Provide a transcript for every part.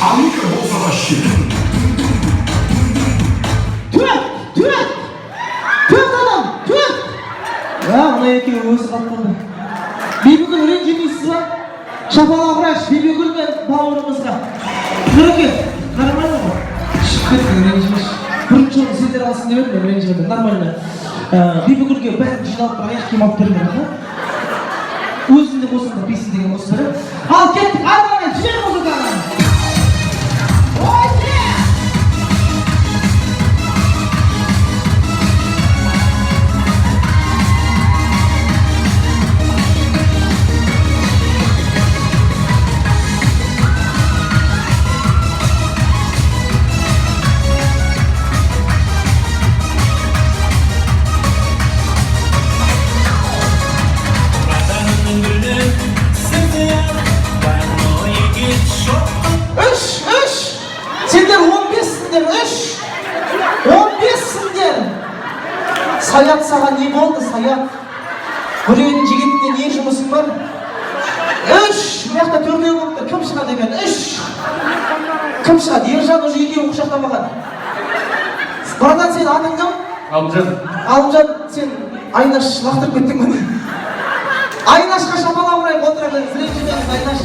장미가 모사가 싫어. Ana ekini o'zi qatqanda. Bibigul renjimisiz va shafaloqlash Bibigul men ba'urimizga. Qiriki, qaramaymi? Shikit renjimish. Birinchi o'rin sizlar olsin deb men renjimadim. Normalda. Bibigulga bir jinoq oyoq kiyim olib bergan. O'zingni bo'lsin bilsin degan o'smir. Al ketdik, albatta, jiyan muzikani. Sayat sаған не болды, Sayat? Біреудің жігітінде не жұмысың бар? Мияқта төртеу болып тұр, кім шығады екен? Кім шығады? Ержан уже екеуін құшақтамаған. Братан, сен атың кім? Алымжан. Алымжан, сен Айнаш лақтырып кеттің мені. Айнашқа шапалап ұрайық отыра біліңіз, ренжімеңіз Айнаш.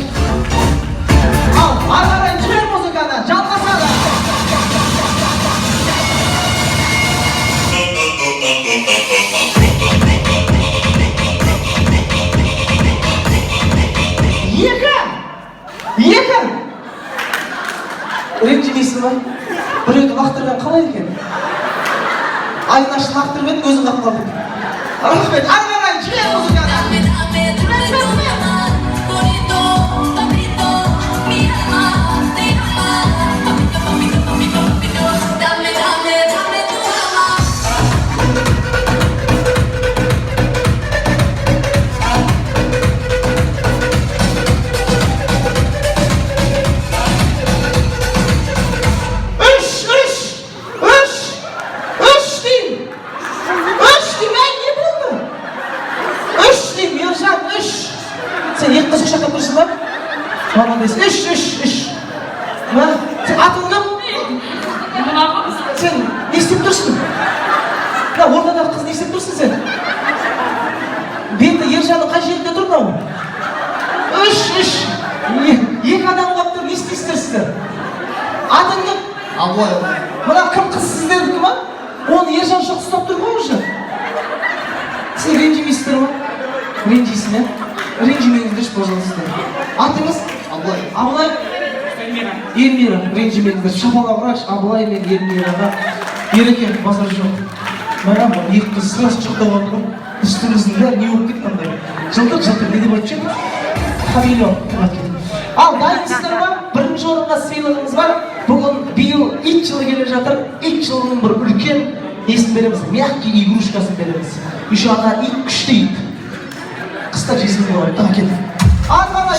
Ал, ары жібер музыканы, жалғасады. Екі! Ренжімейсің ба? Біреуді лақтырған қалай екен? Айнаш лақтырып еді, өзің қап қалдың. Рахмет, ары қарай жібер музыканы. Sen atın kım? Sen ne isteyip dursun? Orada kız ne isteyip dursun sen? Ben de Ercan'ın kaç yerinde dur mu? Екі адам болып тұр, не істейсіздер? Атың кім? Абылай. Мына кім қыз сіздердікі ма? Оны Ержан жоқ ұстап тұр ғой уже. Сіз ренжімейсіздер ма? Ренжейсің, ә? Ренжімеңіздерші, пожалуйста. Атыңыз? Абылай. Абылай? Елмира, ренжімеңіздер. Шапалақ ұраш, Абылай мен Елмираға ереке базар жоқ. Маған бұл екі қыз сырас жоқтап отырып, үстіңіздің бәрі не болып кеткандай. Жылдық жатыр, не деп айтып жетті? Хамелеон, кім айтып. Ал, дайынсыздар ма? Бірінші орынға сыйлығымыз бар. Бүгін биыл ит жылы келе жатыр. Ит жылының бір үлкен несін береміз, мягкий игрушкасын береміз. Еще ана ит күшті ит. Қыста жесін болады, тағы кетті. Ары қарай,